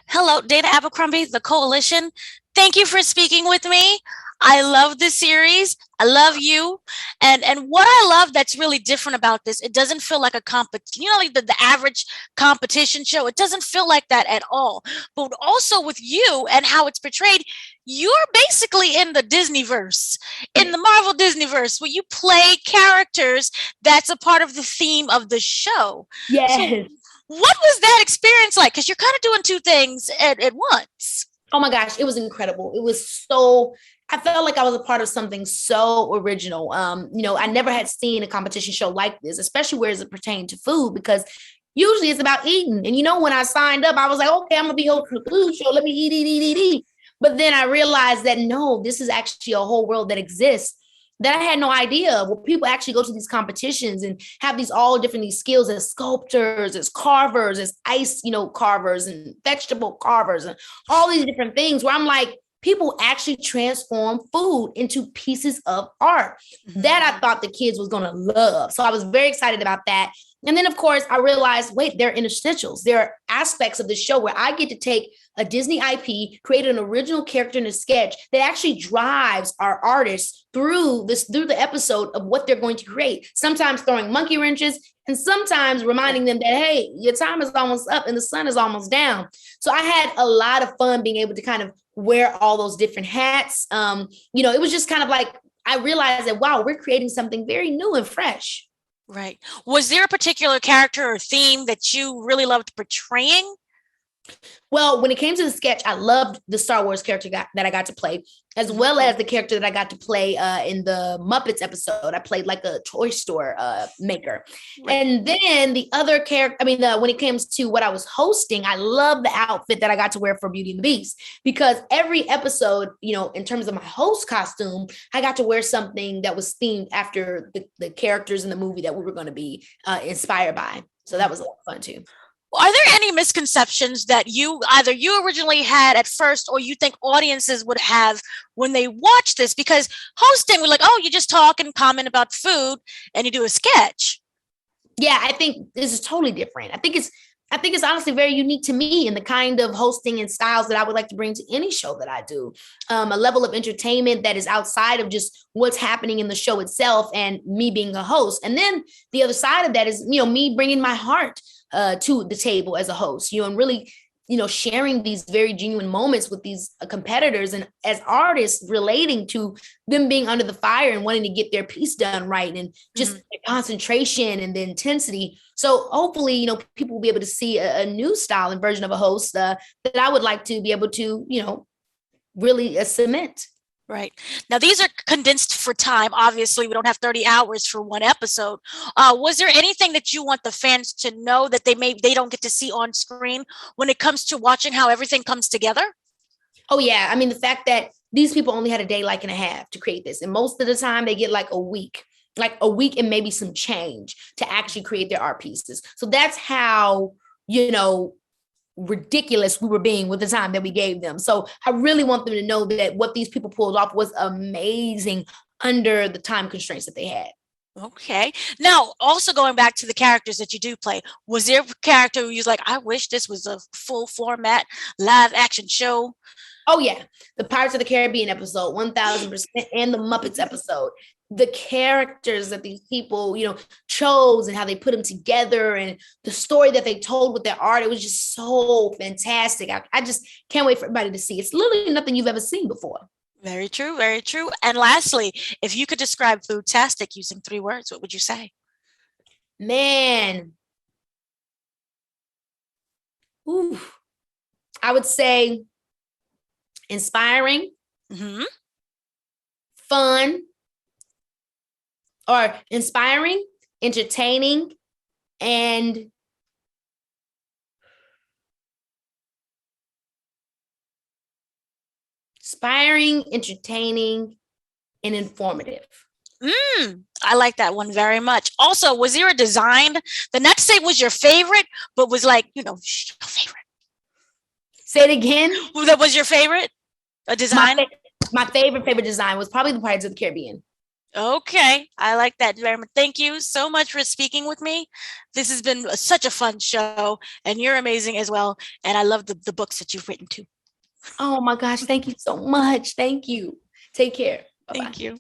Hello, Dana Abercrombie, the Koalition. Thank you for speaking with me. I love this series. I love you. And what I love that's really different about this, it doesn't feel like a like the average competition show. It doesn't feel like that at all. But also with you and how it's portrayed, you're basically in the Disneyverse, in the Marvel Disneyverse, where you play characters that's a part of the theme of the show. So Yes. what was that experience like? Because you're kind of doing two things at once. Oh my gosh, it was incredible. It was so I felt like I was a part of something so original. I never had seen a competition show like this, especially where it pertained to food, because usually it's about eating. And when I signed up, I was like, okay, I'm gonna be hosting a food show. Let me eat. But then I realized that no, this is actually a whole world that exists that I had no idea. Well, people actually go to these competitions and have these skills as sculptors, as carvers, as ice, carvers and vegetable carvers and all these different things where I'm like, people actually transform food into pieces of art. That I thought the kids was going to love. So I was very excited about that. And then, of course, I realized, wait, there are interstitials. There are aspects of the show where I get to take a Disney IP, create an original character in a sketch that actually drives our artists through the episode of what they're going to create. Sometimes throwing monkey wrenches and sometimes reminding them that, hey, your time is almost up and the sun is almost down. So I had a lot of fun being able to kind of wear all those different hats. It was just kind of like, I realized that, wow, we're creating something very new and fresh. Right. Was there a particular character or theme that you really loved portraying? Well, when it came to the sketch, I loved the Star Wars character that I got to play, as well as the character that I got to play in the Muppets episode. I played like a toy store maker. Right. And then the other character, when it comes to what I was hosting, I love the outfit that I got to wear for Beauty and the Beast, because every episode, in terms of my host costume, I got to wear something that was themed after the characters in the movie that we were going to be inspired by. So that was a lot of fun too. Are there any misconceptions that either you originally had at first or you think audiences would have when they watch this? Because hosting, we're like, oh, you just talk and comment about food and you do a sketch. Yeah, I think this is totally different. I think it's honestly very unique to me and the kind of hosting and styles that I would like to bring to any show that I do. A level of entertainment that is outside of just what's happening in the show itself and me being a host. And then the other side of that is, me bringing my heart to the table as a host, and really, sharing these very genuine moments with these competitors and as artists relating to them being under the fire and wanting to get their piece done right and just the concentration and the intensity. So hopefully, people will be able to see a new style and version of a host that I would like to be able to, really cement. Right. Now, these are condensed for time. Obviously, we don't have 30 hours for one episode. Was there anything that you want the fans to know that they don't get to see on screen when it comes to watching how everything comes together? Oh, yeah. The fact that these people only had a day and a half to create this. And most of the time they get like a week and maybe some change to actually create their art pieces. So that's how, ridiculous we were being with the time that we gave them. So I really want them to know that what these people pulled off was amazing under the time constraints that they had. Okay. Now, also going back to the characters that you do play, was there a character who you was like, I wish this was a full format live action show? Oh, yeah. The Pirates of the Caribbean episode, 1000%, and the Muppets episode. The characters that these people, chose and how they put them together and the story that they told with their art, it was just so fantastic. I just can't wait for everybody to see. It's literally nothing you've ever seen before. Very true, very true. And lastly, if you could describe Foodtastic using 3 words, what would you say? Man. Ooh. I would say inspiring, fun, or inspiring, entertaining, and informative. I like that one very much. Also, was there a design that, not to say was your favorite, but was like, your favorite? Say it again. That was your favorite? A design? My favorite design was probably the Pirates of the Caribbean. Okay, I like that very much. Thank you so much for speaking with me. This has been such a fun show, and you're amazing as well. And I love the books that you've written too. Oh my gosh, thank you so much. Thank you. Take care. Bye bye. Thank you.